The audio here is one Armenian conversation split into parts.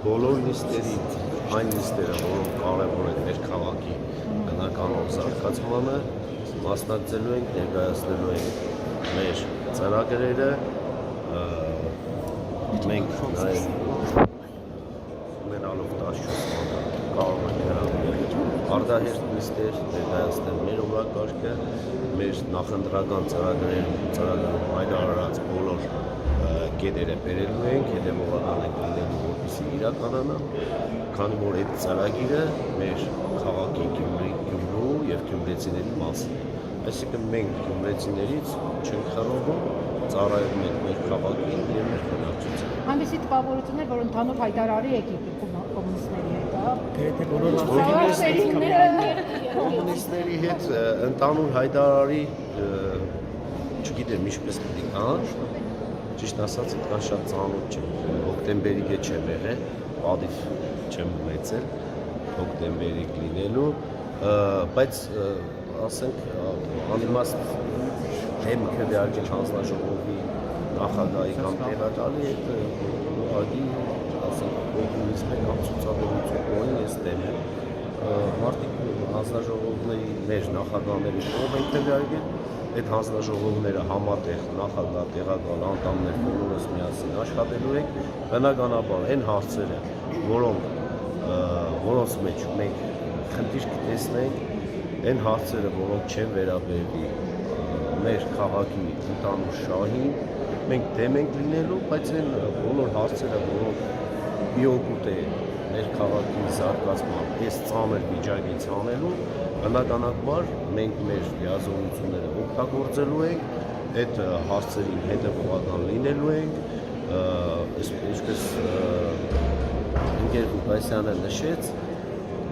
բոլոր նիստերի, այն նիստերը, որոնք կարևոր են մեր քաղաքի բնականոն զարգացմանը, մասնակցելու ենք, ներկայացնելու ենք մեր ծրագրերը, մենք նաև ունենալով 14 մանդատ կարող ենք հրավիրել արդահերթ նիստեր, ներկայացնել մեր օրակարգը, մեր նախընտրական ծրագրերում հայտարարած բոլոր կետերը բերելու ենք, հետևողական ենք լինելու, որպեսզի իրականանա, քանի որ այդ ծրագիրը մեր քաղաքի Գյումրու և գյումրեցիների մասն է։ Այսինքն մենք գյումրեցիներից չենք խռովում, ծառայում ենք մեր քաղաքին և մեր բնակչությանը։ Հանդիսի տպավորություններ, որ ընդհանուր հայտարարի եք կոմունիստների հետ, կոմունիստների հետ ընդհանուր հայտարարի չգիտեմ ինչպես պիտի կան, ճիշտ ասած այդքան շատ ծանոթ չեմ, հոկտեմբերի գետ չեմ եղել, պատիվ չեմ ունեցել հոկտեմբերի լինելու, բայց ասենք անիմաստ դեմ քվեարկել հանձնաժողովի նախագահի կամ տեղակալի հետ ուղղակի ասենք կոմունիստներ կամ ցուցաբերություն ունեն, ես դեմ եմ, մարդիկ հանձնաժողովների մեր նախագահների կողմ են քվեարկել, այդ հանձնաժողովները համատեղ նախագահ, տեղակալ, անդամներ բոլորս միասին աշխատելու ենք, բնականաբար այն հարցերը, որոնց մեջ մենք խնդիր կտեսնենք, այն հարցերը, որոնք չեն վերաբերվի մեր քաղաքի ընդհանուր շահին, մենք դեմ ենք լինելու, բայց այն բոլոր հարցերը, որոնք իօգուտ է մեր քաղաքի զարգացման, այս ծանր վիճակից անելու, բնականաբար մենք մեր լիազորությունները օգտագործելու ենք, այդ հարցերին հետևողական լինելու ենք, ինչպես ընկեր Ղուկասյանը նշեց,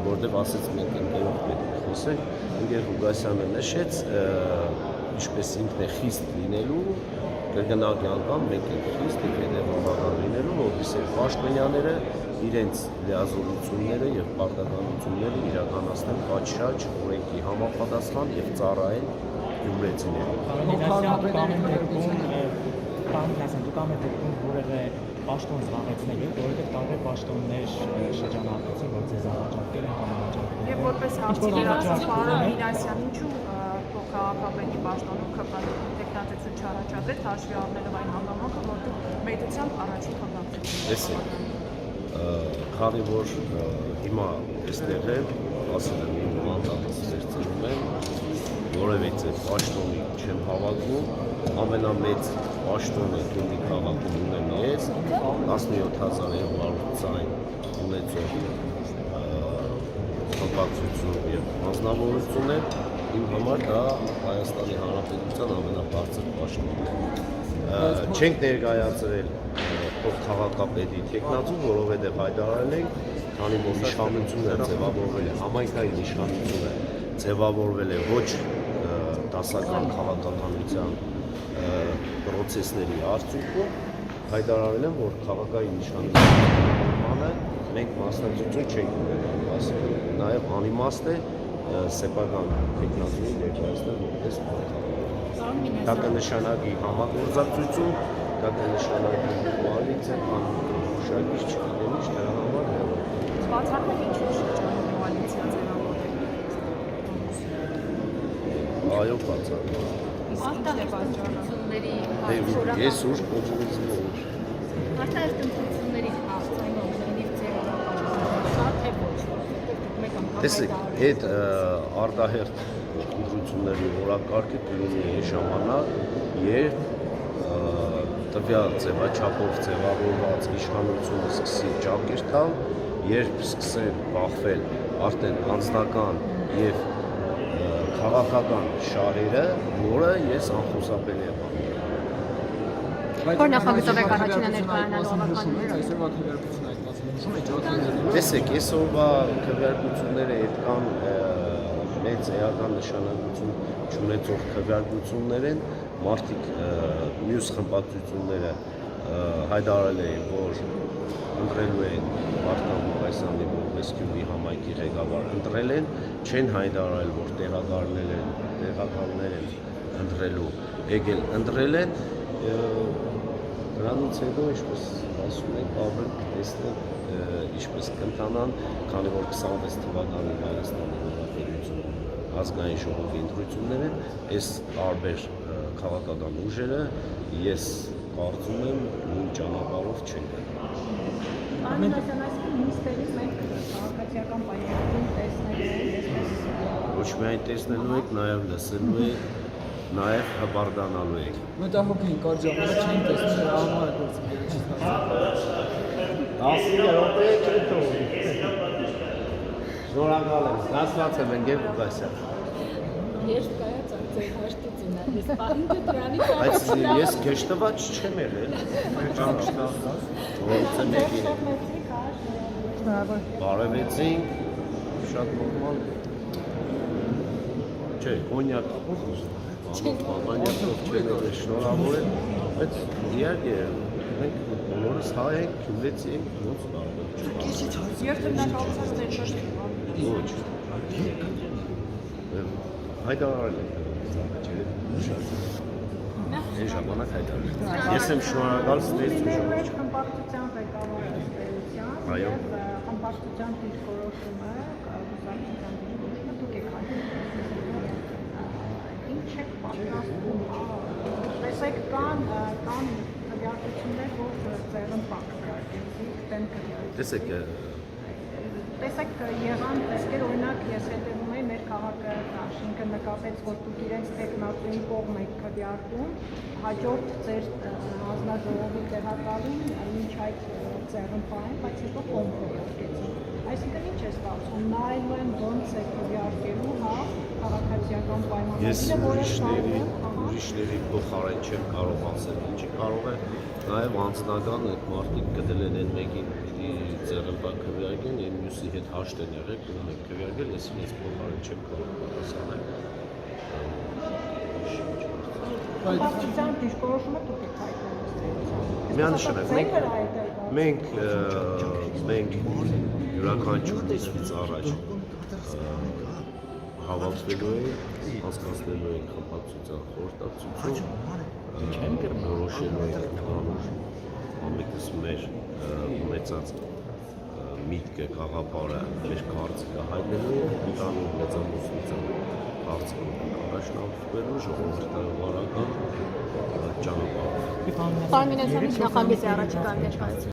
որտեղ ասեց մենք ընկերով պետք է խոսենք, ընկեր Ղուկասյանը նշեց, ինչպես ինքն է խիստ լինելու, կրկնակի անգամ մենք ենք խիստ և հետևողական լինելու, որպեսզի պաշտոնյաները իրենց լիազորությունները և պարտականությունները իրականացնեն պատշաճ օրենքի համապատասխան և ծառայեն գյումրեցիներին։ Պաշտոն զբաղեցնելու, որովհետև տարբեր պաշտոններ շրջանառվեցին, որ ձեզ առաջարկել են կամ առաջարկել։ Եվ որպես հարցին պարոն Մինասյան, ինչու քաղաքապետի պաշտոնում ԿՊ տեխնատություն չառաջարկեց, հաշվի առնելով այն հանգամանքը, որ դուք մեծությամբ առաջին խմբակցություն։ Քանի որ հիմա այստեղ եմ, ասել եմ իմ մանդատս վերցնում եմ, որևէ պաշտոնի չեմ հավաքում, ամենամեծ պաշտոնը Գյումրի քաղաքում ունեմ ես, 17,200 ձայն ունեցող խմբակցություն և անձնավորություն է, իմ համար դա Հայաստանի Հանրապետության ամենաբարձր պաշտոնն է։ Չենք ներկայացրել քաղաքապետի թեկնածու, որովհետև հայտարարել ենք, քանի որ իշխանությունը ձևավորվել է, համայնքային իշխանությունը ձևավորվել է ոչ դասական քաղաքականության պրոցեսների արդյունքում, հայտարարել եմ, որ քաղաքային իշխանությունը մենք մասնակցություն չենք ունենալու, ասում նաև անիմաստ է սեփական թեկնածուի ներկայացնել որպես պատասխան։ Դա կնշանակի համագործակցություն, դա կնշանակի կոալիցիա, անշարժ չգիտեմ ինչ, դրա համար Բացառվում է ինչու շրջանում կոալիցիա ձևավորել։ Այո, բացառվում։ արտահայտությունների Ես ուշ կոմունիզմը ուշ։ արտահայտ ընտրությունների հարցը ինքնին ձևավորական թե ոչ, տեսեք, այդ արտահերթ ընտրությունների օրակարգը կլինի այն ժամանակ, երբ տվյալ ձևաչափով ձևավորված իշխանությունը սկսի ճակեր տալ, երբ սկսեն բախվել արդեն անձնական և քաղաքական շահերը, որը ես անխուսափելի եմ անում։ Որ նախագծով եք առաջինը ներկայանալու հավաքանները։ Տեսեք, այսօրվա քվեարկությունները այդքան մեծ էական նշանակություն չունեցող քվեարկություններ են, մարդիկ մյուս խմբակցությունները հայտարարել էին, որ ընտրելու են Վարդան Ղուկասյանի որպես Գյումրի համայնքի ղեկավար, ընտրել են, չեն հայտարարել, որ տեղակալներ են ընտրելու, եկել ընտրել են, դրանից հետո ինչպես ասում եք, կարող եք տեսնել ինչպես կընթանան, քանի որ 26 թվականին Հայաստանի Հանրապետություն ազգային ժողովի ընտրությունները, այս տարբեր քաղաքական ուժերը ես կարծում եմ նույն ճանապարհով չեն գնա։ Աննասան այսինքն նիստերից մենք քաղաքացիական պայմաններում տեսնելու ենք, Ոչ միայն տեսնելու եք, նաև լսելու եք, նաև հբարդանալու եք։ Մտահոգ են կար ժամանակ չեն տեսնում համար է գործում։ 10 րոպե չէ թողի։ Շնորհակալ եմ, հասցված եմ ընկեր Ղուկասյան։ Երբ կայացավ ձեր հաշտությունը, ես պահին դրանի Բայց ես քեշտված չեմ եղել։ Ոնց եմ եկել։ շնորհավոր։ Բարևեցինք, շատ նորմալ։ Չէ, կոնյակով կոնյակով չեմ եղել, շնորհավոր եմ, բայց իհարկե մենք բոլորս հայ ենք, քյուրեցի ենք, ոնց կարող է։ Երթմնակալցած դեր շաշտի։ Ոչ։ Հայտարարել ենք ծառայել շատ։ Այն ժամանակ հայտարարել։ Ես եմ շնորհակալ ստեղծուժը։ Խմբակցության ղեկավարը Այո։ եւ խմբակցության դիրքորոշումը, կառավարության դիրքորոշումը դուք եք հայտնել։ Ինչ եք պատրաստում։ Տեսեք կան քվեարկություններ, որ ծերն պակրակեցիք, դեն քվեարկություն։ Տեսեք եղան տեսքեր, օրինակ ես հետևում եմ մեր քաղաքը Շինքը նկատեց, որ դուք իրենց տեխնատուի կողմ եք քվեարկում, հաջորդ ձեր հանձնաժողովի տեղակալին մինչ այդ ծերն պահեն, բայց հետո կոմպրոմատեցին։ Այսինքն ինչ է ստացվում, նայելու են ոնց է քվեարկելու, հա, քաղաքացիական պայմանները, որը ուրիշների փոխարեն չեմ կարող ասել, ինչի կարող է նաև անձնական այդ մարդիկ գտել են այն մեկին ձեռնպա քվեարկեն, այն մյուսի հետ հաշտ են եղել, գնում են քվեարկել, ես ինձ փոխարեն չեմ կարող պատասխանել։ խմբակցության դիրքորոշումը դուք եք հայտնել։ Միանշանակ մենք յուրաքանչյուր նիստից առաջ հավաքվելու ենք, հասկացնելու ենք խմբակցության խորհրդակցություն, որոշելու ենք ընդհանուր ամենքս մեր ունեցած միտքը, գաղափարը, մեր կարծիքը հայտնելու ենք, ընդհանուր մեծամասնության կարծիքով առաջնորդվելու ժողովրդավարական ճանապարհով։ Պարմինեսյանի նախագծի առաջիկա ներկայացում։